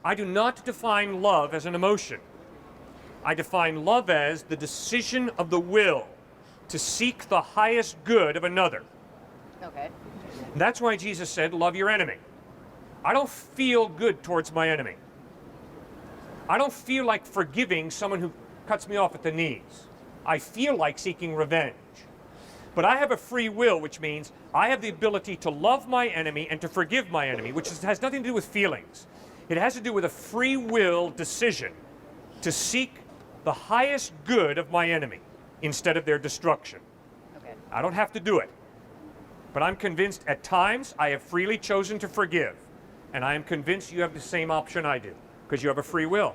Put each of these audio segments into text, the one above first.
I do not define love as an emotion. I define love as the decision of the will to seek the highest good of another. Okay. And that's why Jesus said, love your enemy. I don't feel good towards my enemy. I don't feel like forgiving someone who cuts me off at the knees. I feel like seeking revenge. But I have a free will, which means I have the ability to love my enemy and to forgive my enemy, which has nothing to do with feelings. It has to do with a free will decision to seek the highest good of my enemy instead of their destruction. Okay. I don't have to do it. But I'm convinced at times I have freely chosen to forgive. And I am convinced you have the same option I do, because you have a free will.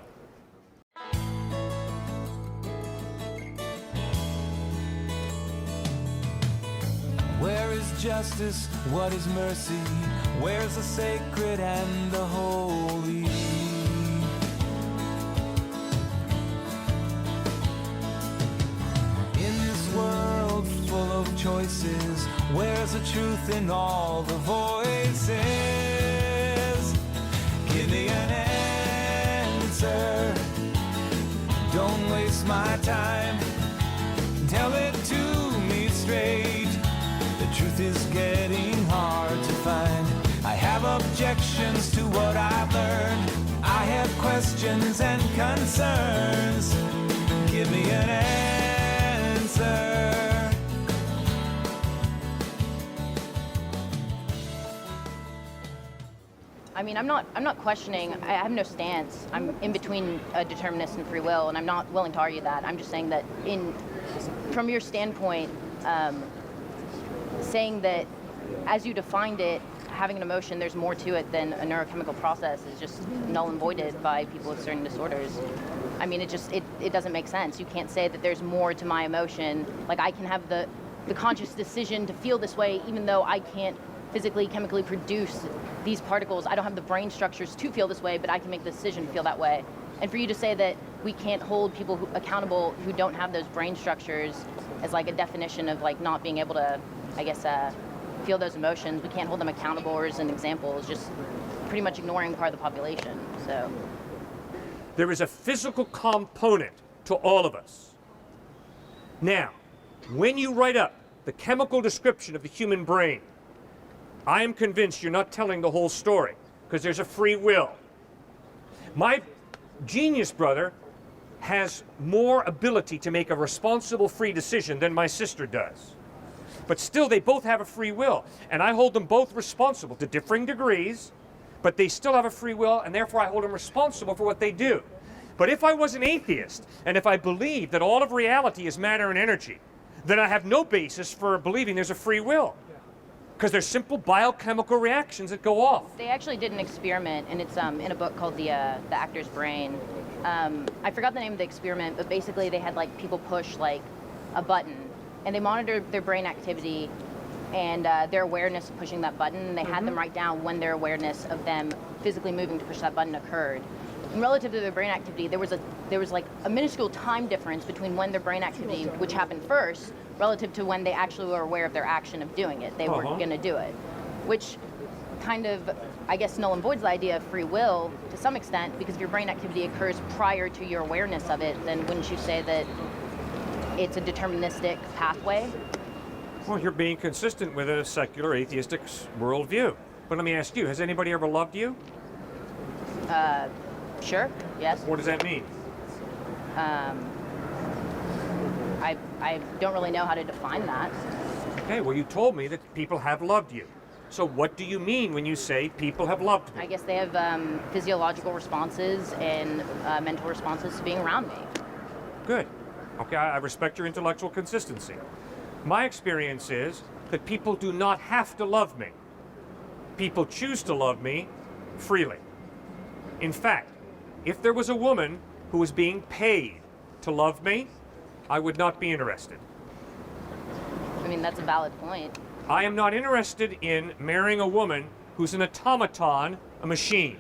Where is justice? What is mercy? Where's the sacred and the holy? In this world full of choices, where's the truth in all the voices? Give me an answer. Don't waste my time. Tell it to me straight. The truth is getting hard to find. I have objections to what I've learned. I have questions and concerns. Give me an answer. I mean, I'm not questioning. I have no stance. I'm in between a determinist and free will, and I'm not willing to argue that. I'm just saying that from your standpoint, saying that as you defined it, having an emotion, there's more to it than a neurochemical process is just null and voided by people with certain disorders. I mean, it doesn't make sense. You can't say that there's more to my emotion. Like, I can have the conscious decision to feel this way even though I can't physically, chemically produce these particles. I don't have the brain structures to feel this way, but I can make the decision to feel that way. And for you to say that we can't hold people accountable who don't have those brain structures as like a definition of like not being able to, I guess, feel those emotions, we can't hold them accountable or as an example, is just pretty much ignoring part of the population. So There is a physical component to all of us. Now, when you write up the chemical description of the human brain, I am convinced you're not telling the whole story, because there's a free will. My genius brother has more ability to make a responsible free decision than my sister does. But still, they both have a free will, and I hold them both responsible to differing degrees, but they still have a free will, and therefore I hold them responsible for what they do. But if I was an atheist, and if I believed that all of reality is matter and energy, then I have no basis for believing there's a free will, because there's simple biochemical reactions that go off. they actually did an experiment, and it's in a book called The Actor's Brain. I forgot the name of the experiment, but basically they had like people push like a button, and they monitored their brain activity and their awareness of pushing that button, and they had them write down when their awareness of them physically moving to push that button occurred. And relative to their brain activity, there was like a minuscule time difference between when their brain activity, which happened first, relative to when they actually were aware of their action of doing it. They were going to do it, which kind of, I guess, null and voids the idea of free will to some extent, because if your brain activity occurs prior to your awareness of it, then wouldn't you say that it's a deterministic pathway? Well, you're being consistent with a secular atheistic worldview. But let me ask you, has anybody ever loved you? Sure, yes. What does that mean? I don't really know how to define that. Okay, well, you told me that people have loved you. So what do you mean when you say people have loved me? I guess they have physiological responses and mental responses to being around me. Good. Okay, I respect your intellectual consistency. My experience is that people do not have to love me. People choose to love me freely. In fact, if there was a woman who was being paid to love me, I would not be interested. I mean, that's a valid point. I am not interested in marrying a woman who's an automaton, a machine,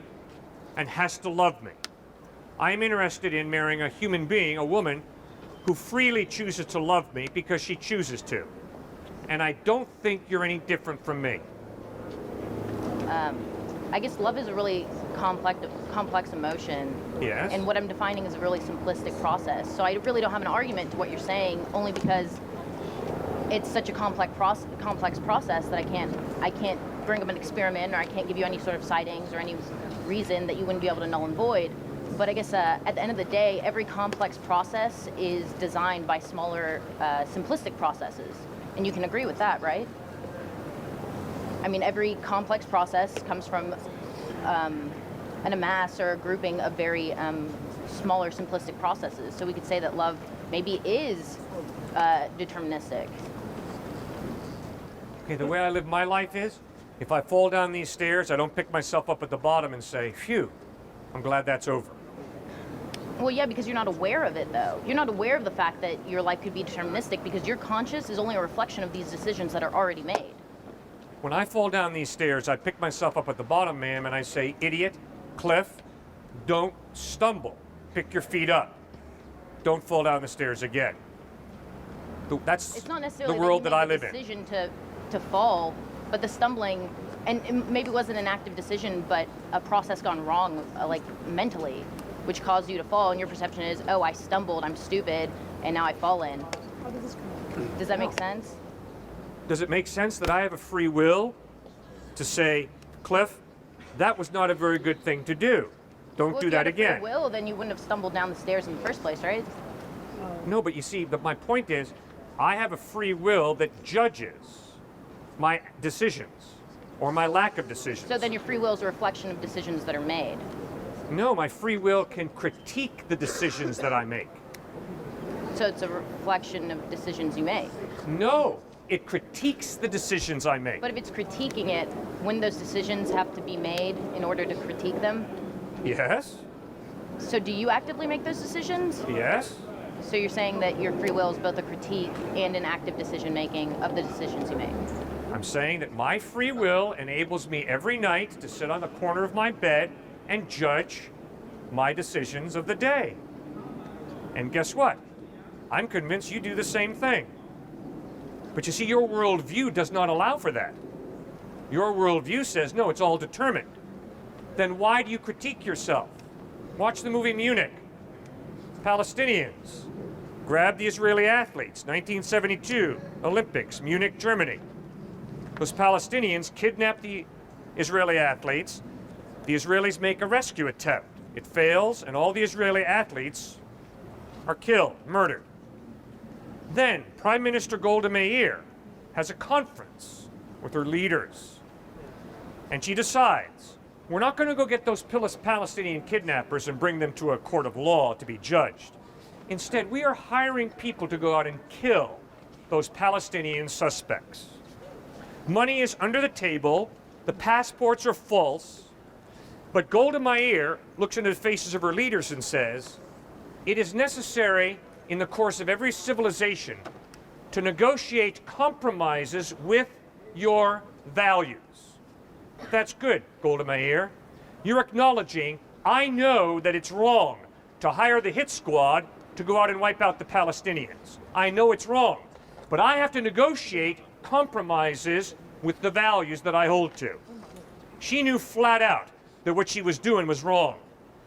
and has to love me. I am interested in marrying a human being, a woman, who freely chooses to love me because she chooses to. And I don't think you're any different from me. I guess love is a really complex emotion. Yes. And what I'm defining is a really simplistic process. So I really don't have an argument to what you're saying, only because it's such a complex process that I can't bring up an experiment, or I can't give you any sort of sightings or any reason that you wouldn't be able to null and void. But I guess at the end of the day, every complex process is designed by smaller, simplistic processes. And you can agree with that, right? I mean, every complex process comes from an amass or a grouping of very smaller, simplistic processes. So we could say that love maybe is deterministic. Okay, the way I live my life is, if I fall down these stairs, I don't pick myself up at the bottom and say, phew, I'm glad that's over. Well, yeah, because you're not aware of it, though. You're not aware of the fact that your life could be deterministic, because your conscious is only a reflection of these decisions that are already made. When I fall down these stairs, I pick myself up at the bottom, ma'am, and I say, idiot, Cliff, don't stumble. Pick your feet up. Don't fall down the stairs again. That's It's not necessarily the world that I you made live the in. decision to fall, but the stumbling, and it maybe it wasn't an active decision, but a process gone wrong, like mentally, which caused you to fall, and your perception is, oh, I stumbled, I'm stupid, and now I've fallen. Does that make sense? Does it make sense that I have a free will to say, Cliff, that was not a very good thing to do. Don't Well, do if you that had a free again. will, then you wouldn't have stumbled down the stairs in the first place, right? No, but you see, my point is, I have a free will that judges my decisions or my lack of decisions. So then your free will is a reflection of decisions that are made. No, my free will can critique the decisions that I make. So it's a reflection of decisions you make. No, it critiques the decisions I make. But if it's critiquing it, when those decisions have to be made in order to critique them, Yes, so do you actively make those decisions? yes. So you're saying that your free will is both a critique and an active decision making of the decisions you make. I'm saying that my free will enables me every night to sit on the corner of my bed and judge my decisions of the day. And guess what? I'm convinced you do the same thing. But you see, your worldview does not allow for that. Your worldview says, no, it's all determined. Then why do you critique yourself? Watch the movie Munich. Palestinians grabbed the Israeli athletes, 1972, Olympics, Munich, Germany. Those Palestinians kidnapped the Israeli athletes. The Israelis make a rescue attempt. It fails, and all the Israeli athletes are killed, murdered. Then Prime Minister Golda Meir has a conference with her leaders, and she decides, we're not going to go get those Palestinian kidnappers and bring them to a court of law to be judged. Instead, we are hiring people to go out and kill those Palestinian suspects. Money is under the table, the passports are false, but Golda Meir looks into the faces of her leaders and says, it is necessary in the course of every civilization to negotiate compromises with your values. That's good, Golda Meir. You're acknowledging, I know that it's wrong to hire the hit squad to go out and wipe out the Palestinians. I know it's wrong, but I have to negotiate compromises with the values that I hold to. She knew flat out that what she was doing was wrong.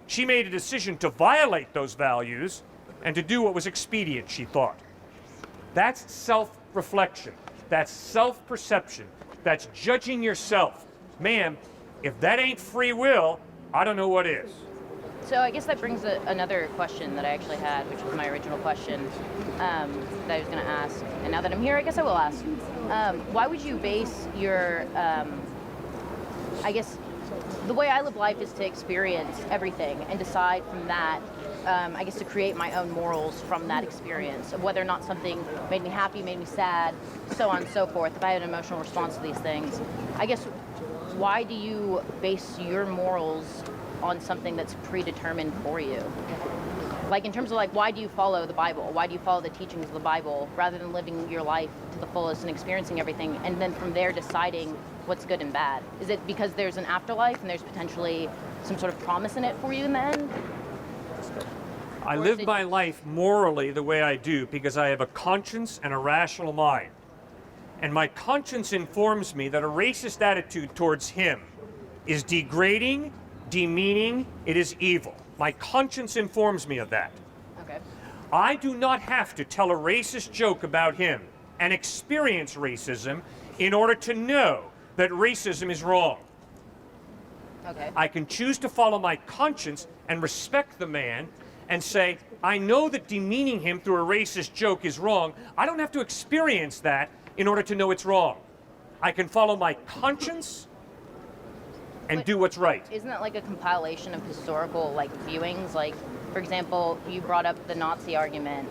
She made a decision to violate those values and to do what was expedient, she thought. That's self-reflection. That's self-perception. That's judging yourself. Ma'am, if that ain't free will, I don't know what is. So I guess that brings another question that I actually had, which was my original question that I was going to ask. And now that I'm here, I guess I will ask. Why would you base your, I guess, the way I live life is to experience everything and decide from that, I guess, to create my own morals from that experience of whether or not something made me happy, made me sad, so on and so forth. If I had an emotional response to these things, I guess, why do you base your morals on something that's predetermined for you? Like, in terms of, like, why do you follow the Bible? Why do you follow the teachings of the Bible rather than living your life to the fullest and experiencing everything and then from there deciding what's good and bad? Is it because there's an afterlife and there's potentially some sort of promise in it for you in the end? I live my life morally the way I do because I have a conscience and a rational mind. And my conscience informs me that a racist attitude towards him is degrading demeaning, it is evil. My conscience informs me of that. Okay. I do not have to tell a racist joke about him and experience racism in order to know that racism is wrong. Okay. I can choose to follow my conscience and respect the man and say, I know that demeaning him through a racist joke is wrong. I don't have to experience that in order to know it's wrong. I can follow my conscience and do what's right. Isn't that like a compilation of historical viewings? Like, for example, you brought up the Nazi argument.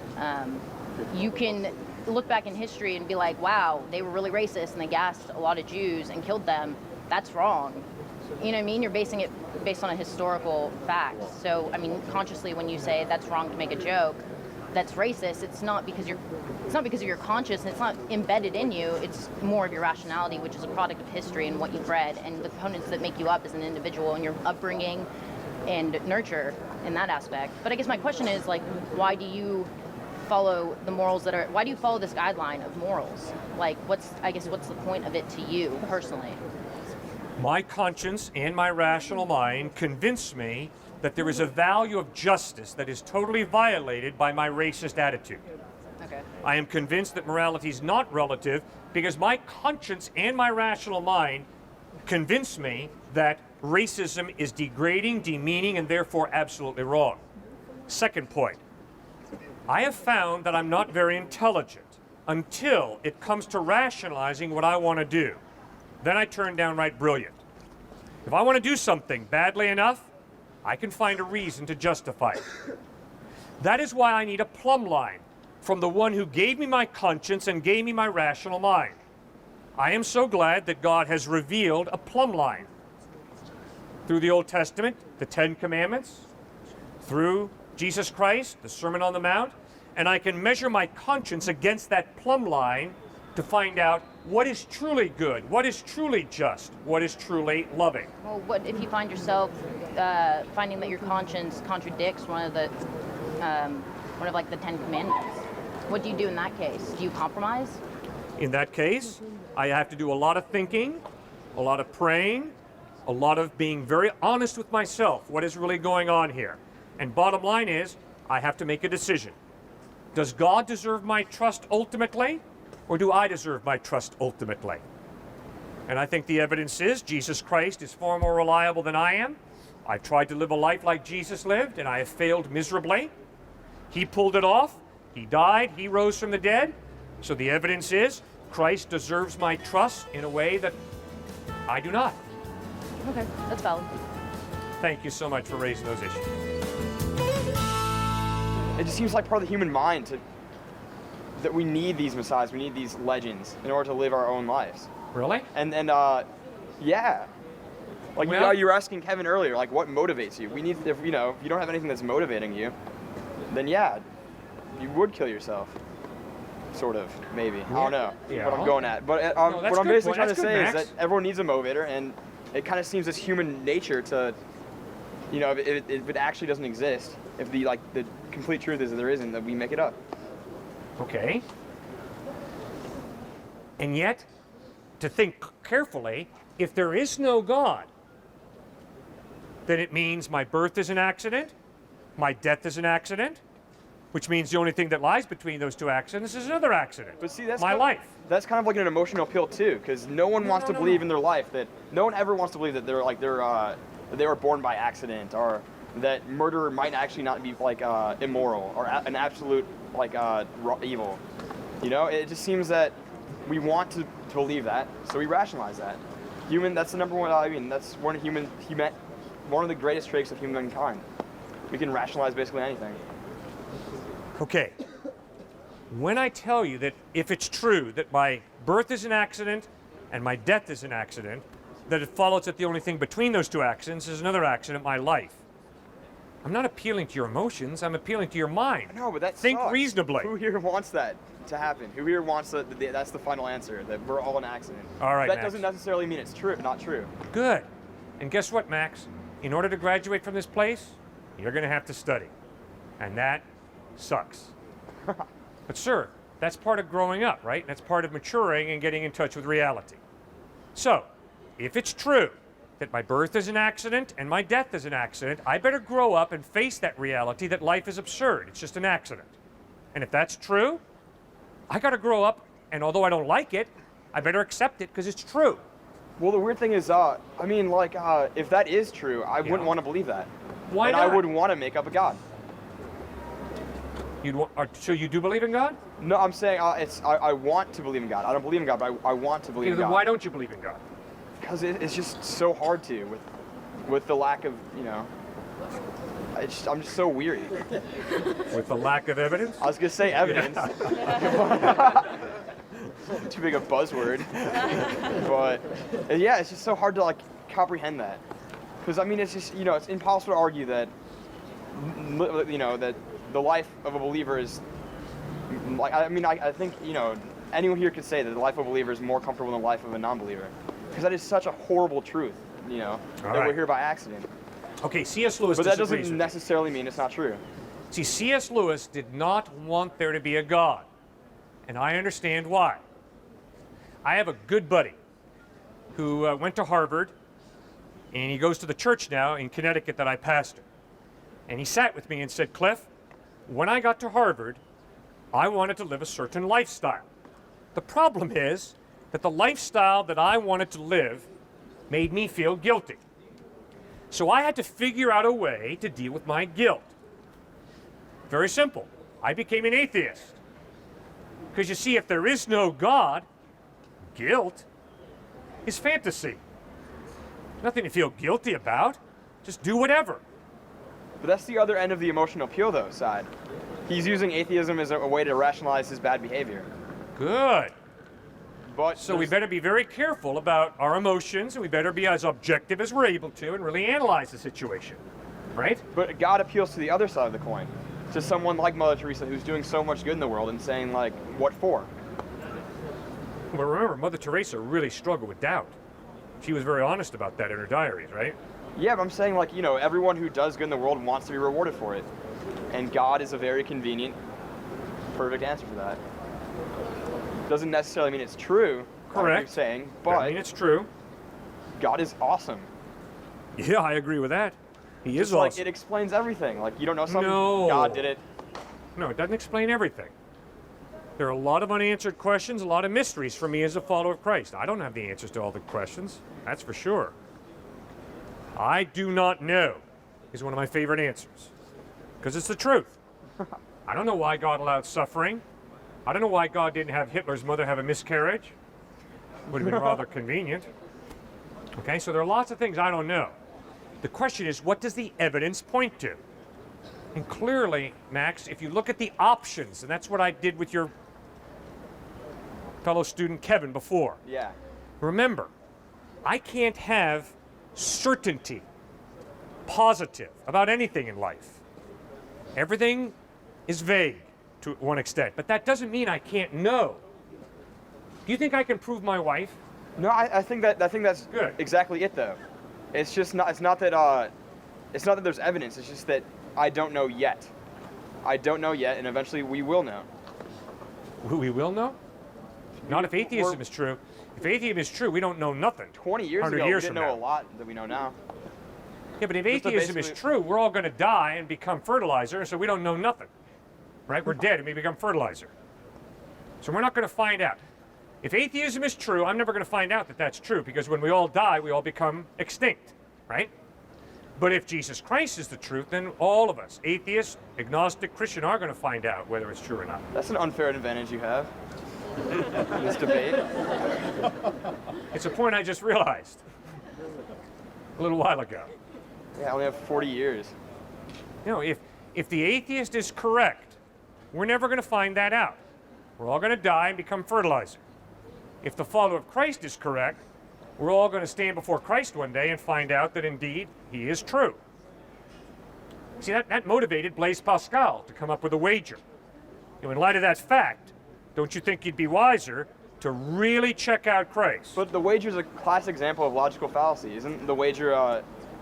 You can look back in history and be like, wow, they were really racist and they gassed a lot of Jews and killed them. That's wrong. You know what I mean? You're basing it based on a historical fact. So, I mean, consciously when you say that's wrong to make a joke, that's racist, it's not because of your conscience, and it's not embedded in you, it's more of your rationality, which is a product of history and what you've read and the components that make you up as an individual and your upbringing and nurture in that aspect. But I guess my question is, why do you follow the morals why do you follow this guideline of morals? What's the point of it to you personally? My conscience and my rational mind convince me that there is a value of justice that is totally violated by my racist attitude. Okay. I am convinced that morality is not relative because my conscience and my rational mind convince me that racism is degrading, demeaning, and therefore absolutely wrong. Second point, I have found that I'm not very intelligent until it comes to rationalizing what I want to do. Then I turn downright brilliant. If I want to do something badly enough, I can find a reason to justify it. That is why I need a plumb line from the one who gave me my conscience and gave me my rational mind. I am so glad that God has revealed a plumb line through the Old Testament, the Ten Commandments, through Jesus Christ, the Sermon on the Mount, and I can measure my conscience against that plumb line to find out what is truly good, what is truly just, what is truly loving. Well, what if you find yourself finding that your conscience contradicts one of the Ten Commandments? What do you do in that case? Do you compromise? In that case, I have to do a lot of thinking, a lot of praying, a lot of being very honest with myself. What is really going on here? And bottom line is, I have to make a decision. Does God deserve my trust ultimately, or do I deserve my trust ultimately? And I think the evidence is Jesus Christ is far more reliable than I am. I've tried to live a life like Jesus lived, and I have failed miserably. He pulled it off. He died. He rose from the dead. So the evidence is Christ deserves my trust in a way that I do not. Okay, that's valid. Thank you so much for raising those issues. It just seems like part of the human mind that we need these messiahs, we need these legends in order to live our own lives. Really? And yeah. Well, you were asking Kevin earlier, what motivates you? We need, if you don't have anything that's motivating you, then yeah, you would kill yourself. Sort of, maybe. I don't know Yeah. what I'm going at. But No, that's what I'm good basically point. trying That's to good, say Max. is that everyone needs a motivator, and it kind of seems as human nature to, if it actually doesn't exist, if the complete truth is that there isn't, that we make it up. Okay. And yet, to think carefully, if there is no God, then it means my birth is an accident, my death is an accident, which means the only thing that lies between those two accidents is another accident. But see, that's my life. That's kind of like an emotional appeal too, because no one wants to believe in their life that no one ever wants to believe that that they were born by accident, or that murder might actually not be immoral or an absolute evil. It just seems that we want to believe that, so we rationalize that. That's the number one. That's one of the greatest traits of humankind. We can rationalize basically anything. Okay. When I tell you that if it's true that my birth is an accident and my death is an accident, that it follows that the only thing between those two accidents is another accident, my life. I'm not appealing to your emotions, I'm appealing to your mind. No, but that Think sucks. reasonably. Who here wants that to happen? Who here wants that's the final answer, that we're all an accident? All right, That Max. doesn't necessarily mean it's true, not true. Good. And guess what, Max? In order to graduate from this place, you're going to have to study. And that sucks. But sir, that's part of growing up, right? That's part of maturing and getting in touch with reality. So, if it's true that my birth is an accident and my death is an accident, I better grow up and face that reality that life is absurd. It's just an accident. And if that's true, I got to grow up, and although I don't like it, I better accept it because it's true. Well, the weird thing is, I mean, like, if that is true, I wouldn't want to believe that. Why and not? I wouldn't want to make up a God. So you do believe in God? No, I'm saying I want to believe in God. I don't believe in God, but I want to believe in Then God. why don't you believe in God? Because it's just so hard to with the lack of, you know, I'm just so weary. With the lack of evidence? I was going to say evidence. Too big a buzzword. But yeah, it's just so hard to like comprehend that. Because I mean, it's just, you know, it's impossible to argue that, you know, that the life of a believer is, like, I mean, I think, you know, anyone here could say that the life of a believer is more comfortable than the life of a non-believer. Because that is such a horrible truth, you know, that we're here by accident. Okay, C.S. Lewis But that disagrees doesn't with necessarily mean it's not true. me. See, C.S. Lewis did not want there to be a God, and I understand why. I have a good buddy who went to Harvard, and he goes to the church now in Connecticut that I pastor. And he sat with me and said, Cliff, when I got to Harvard, I wanted to live a certain lifestyle. The problem is that the lifestyle that I wanted to live made me feel guilty. So I had to figure out a way to deal with my guilt. Very simple. I became an atheist. Because you see, if there is no God, guilt is fantasy. Nothing to feel guilty about. Just do whatever. But that's the other end of the emotional appeal, though, side. He's using atheism as a way to rationalize his bad behavior. Good. But So we better be very careful about our emotions, and we better be as objective as we're able to and really analyze the situation. Right? But God appeals to the other side of the coin, to someone like Mother Teresa who's doing so much good in the world and saying, like, what for? Well, remember, Mother Teresa really struggled with doubt. She was very honest about that in her diaries, right? Yeah, but I'm saying, like, you know, everyone who does good in the world wants to be rewarded for it. And God is a very convenient, perfect answer for that. Doesn't necessarily mean it's true, like Correct. you're saying, I but mean, it's true. God is awesome. Yeah, I agree with that. He is Just like awesome. it explains everything. Like, you don't know something, No. God did it. No, it doesn't explain everything. There are a lot of unanswered questions, a lot of mysteries for me as a follower of Christ. I don't have the answers to all the questions, that's for sure. I do not know is one of my favorite answers, because it's the truth. I don't know why God allowed suffering. I don't know why God didn't have Hitler's mother have a miscarriage. Would have been rather convenient. Okay, so there are lots of things I don't know. The question is, what does the evidence point to? And clearly, Max, if you look at the options, and that's what I did with your fellow student Kevin before. Yeah. Remember, I can't have certainty, positive, about anything in life. Everything is vague to one extent, but that doesn't mean I can't know. Do you think I can prove my wife? No, I think that's Good. exactly it, though. It's just not. It's not that there's evidence. It's just that I don't know yet. I don't know yet, and eventually we will know. We will know? Not if atheism is true. If atheism is true, we don't know nothing. 20 years 100 ago, years we didn't from know now. a lot that we know now. Yeah, but if Just to atheism is basically- true, we're all going to die and become fertilizer, so we don't know nothing. Right? We're dead and we become fertilizer. So we're not going to find out. If atheism is true, I'm never going to find out that that's true, because when we all die, we all become extinct. Right? But if Jesus Christ is the truth, then all of us, atheist, agnostic, Christian, are going to find out whether it's true or not. That's an unfair advantage you have in this debate. It's a point I just realized a little while ago. Yeah, I only have 40 years. You know, if the atheist is correct, we're never going to find that out. We're all going to die and become fertilizer. If the follower of Christ is correct, we're all going to stand before Christ one day and find out that indeed he is true. See, that motivated Blaise Pascal to come up with a wager. You know, in light of that fact, don't you think you'd be wiser to really check out Christ? But the wager is a classic example of logical fallacy. Isn't the wager,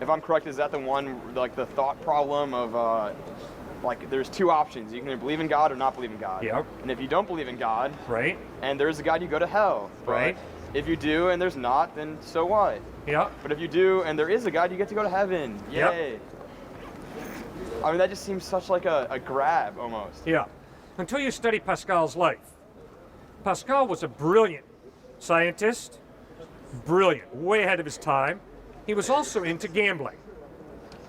if I'm correct, is that the one, like the thought problem of, like there's two options. You can either believe in God or not believe in God. Yep. And if you don't believe in God, Right? and there is a God, you go to hell. But Right. if you do and there's not, then so what? Yeah. But if you do, and there is a God, you get to go to heaven. Yep. Yay. I mean, that just seems such like a grab almost. Yeah. Until you study Pascal's life. Pascal was a brilliant scientist, brilliant, way ahead of his time. He was also into gambling.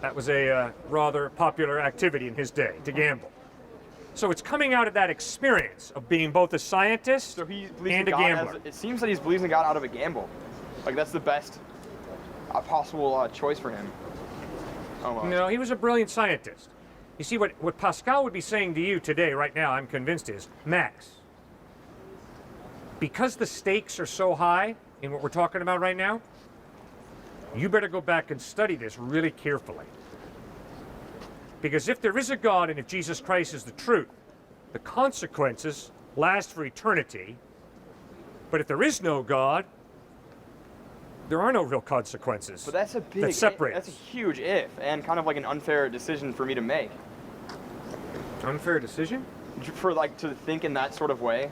That was a rather popular activity in his day, to gamble. So it's coming out of that experience of being both a scientist So he believes and in a God gambler. it seems that he believes in God out of a gamble. Like that's the best possible choice for him. Almost. No, he was a brilliant scientist. You see, what Pascal would be saying to you today, right now, I'm convinced is, Max, because the stakes are so high in what we're talking about right now, you better go back and study this really carefully. Because if there is a God and if Jesus Christ is the truth, the consequences last for eternity. But if there is no God, there are no real consequences. But that's a big, that separate that's a us. huge if, and kind of like an unfair decision for me to make. Unfair decision? For like to think in that sort of way,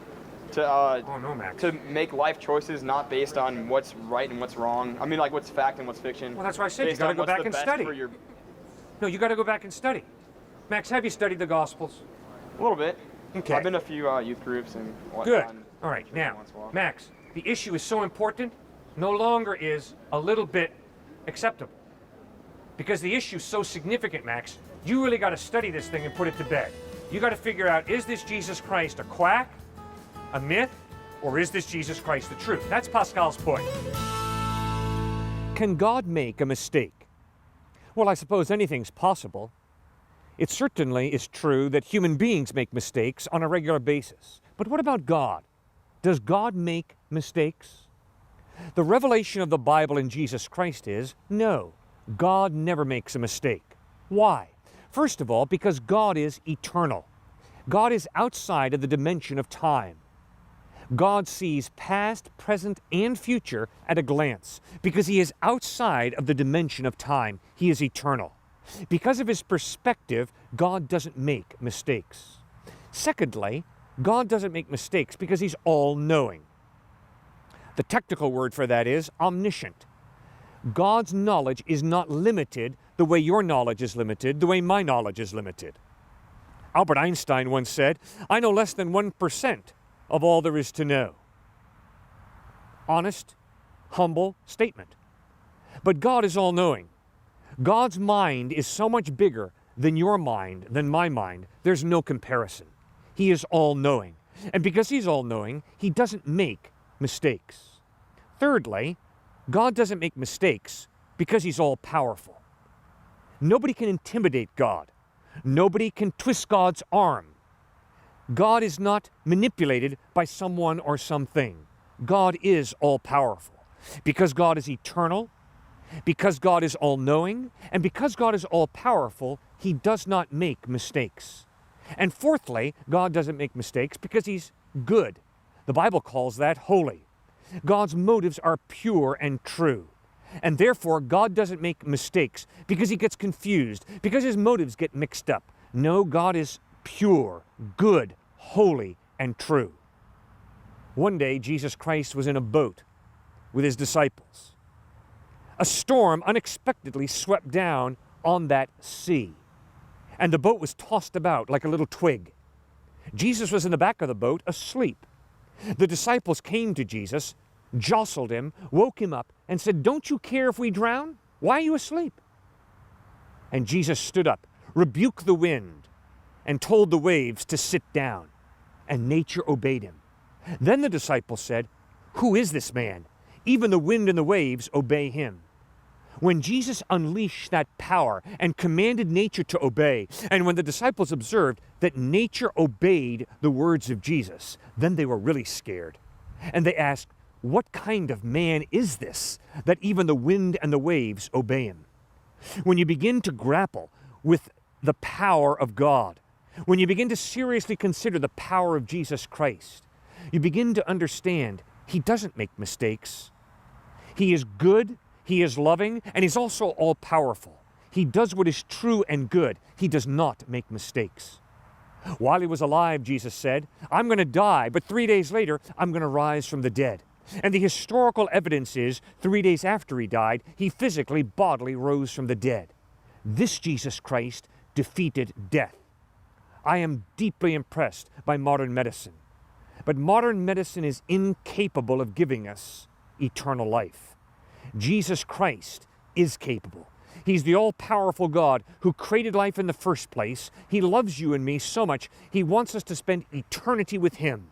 to Oh no, Max. to make life choices not based on what's right and what's wrong. I mean, like what's fact and what's fiction. Well, that's why I said you based gotta on go what's back the and best study. for your- No, you got to go back and study. Max, have you studied the Gospels? A little bit. Okay. I've been to a few youth groups and whatnot. Good. and All right, church now, once in a while. Max, the issue is so important, no longer is a little bit acceptable. Because the issue is so significant, Max, you really got to study this thing and put it to bed. You got to figure out, is this Jesus Christ a quack, a myth, or is this Jesus Christ the truth? That's Pascal's point. Can God make a mistake? Well, I suppose anything's possible. It certainly is true that human beings make mistakes on a regular basis. But what about God? Does God make mistakes? The revelation of the Bible in Jesus Christ is, no, God never makes a mistake. Why? First of all, because God is eternal. God is outside of the dimension of time. God sees past, present, and future at a glance because he is outside of the dimension of time. He is eternal. Because of his perspective, God doesn't make mistakes. Secondly, God doesn't make mistakes because he's all-knowing. The technical word for that is omniscient. God's knowledge is not limited the way your knowledge is limited, the way my knowledge is limited. Albert Einstein once said, "I know less than 1% of all there is to know." Honest, humble statement. But God is all-knowing. God's mind is so much bigger than your mind, than my mind. There's no comparison. He is all-knowing. And because he's all-knowing, he doesn't make mistakes. Thirdly, God doesn't make mistakes because he's all-powerful. Nobody can intimidate God. Nobody can twist God's arm. God is not manipulated by someone or something. God is all-powerful. Because God is eternal, because God is all-knowing, and because God is all-powerful, he does not make mistakes. And fourthly, God doesn't make mistakes because he's good. The Bible calls that holy. God's motives are pure and true. And therefore, God doesn't make mistakes because he gets confused, because his motives get mixed up. No, God is pure, good, holy, and true. One day, Jesus Christ was in a boat with his disciples. A storm unexpectedly swept down on that sea, and the boat was tossed about like a little twig. Jesus was in the back of the boat, asleep. The disciples came to Jesus, jostled him, woke him up, and said, "Don't you care if we drown? Why are you asleep?" And Jesus stood up, rebuked the wind, and told the waves to sit down, and nature obeyed him. Then the disciples said, "Who is this man? Even the wind and the waves obey him." When Jesus unleashed that power and commanded nature to obey, and when the disciples observed that nature obeyed the words of Jesus, then they were really scared. And they asked, "What kind of man is this, that even the wind and the waves obey him?" When you begin to grapple with the power of God, when you begin to seriously consider the power of Jesus Christ, you begin to understand he doesn't make mistakes. He is good, he is loving, and he's also all-powerful. He does what is true and good. He does not make mistakes. While he was alive, Jesus said, "I'm going to die, but 3 days later, I'm going to rise from the dead." And the historical evidence is 3 days after he died, he physically, bodily rose from the dead. This Jesus Christ defeated death. I am deeply impressed by modern medicine. But modern medicine is incapable of giving us eternal life. Jesus Christ is capable. He's the all-powerful God who created life in the first place. He loves you and me so much, he wants us to spend eternity with him.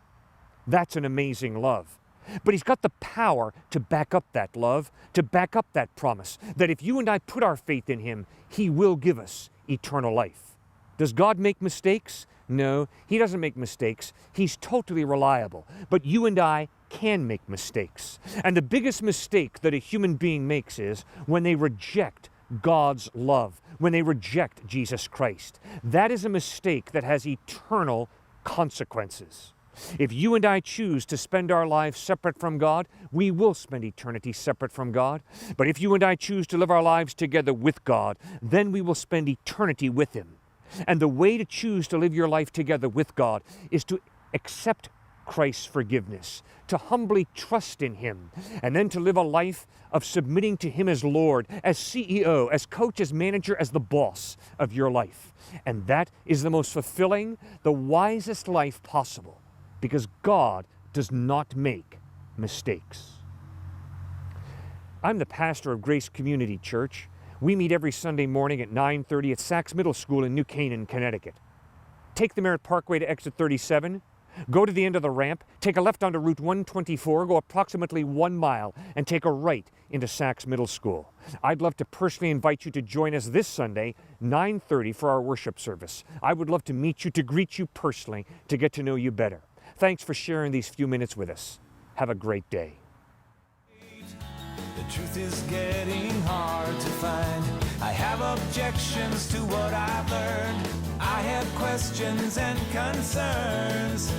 That's an amazing love. But he's got the power to back up that love, to back up that promise, that if you and I put our faith in him, he will give us eternal life. Does God make mistakes? No, he doesn't make mistakes. He's totally reliable. But you and I can make mistakes. And the biggest mistake that a human being makes is when they reject God's love, when they reject Jesus Christ. That is a mistake that has eternal consequences. If you and I choose to spend our lives separate from God, we will spend eternity separate from God. But if you and I choose to live our lives together with God, then we will spend eternity with him. And the way to choose to live your life together with God is to accept Christ's forgiveness, to humbly trust in him, and then to live a life of submitting to him as Lord, as CEO, as coach, as manager, as the boss of your life. And that is the most fulfilling, the wisest life possible, because God does not make mistakes. I'm the pastor of Grace Community Church. We meet every Sunday morning at 9:30 at Sachs Middle School in New Canaan, Connecticut. Take the Merritt Parkway to exit 37, go to the end of the ramp, take a left onto Route 124, go approximately 1 mile, and take a right into Sachs Middle School. I'd love to personally invite you to join us this Sunday, 9:30, for our worship service. I would love to meet you, to greet you personally, to get to know you better. Thanks for sharing these few minutes with us. Have a great day. The truth is getting hard to find. I have objections to what I've learned. I have questions and concerns.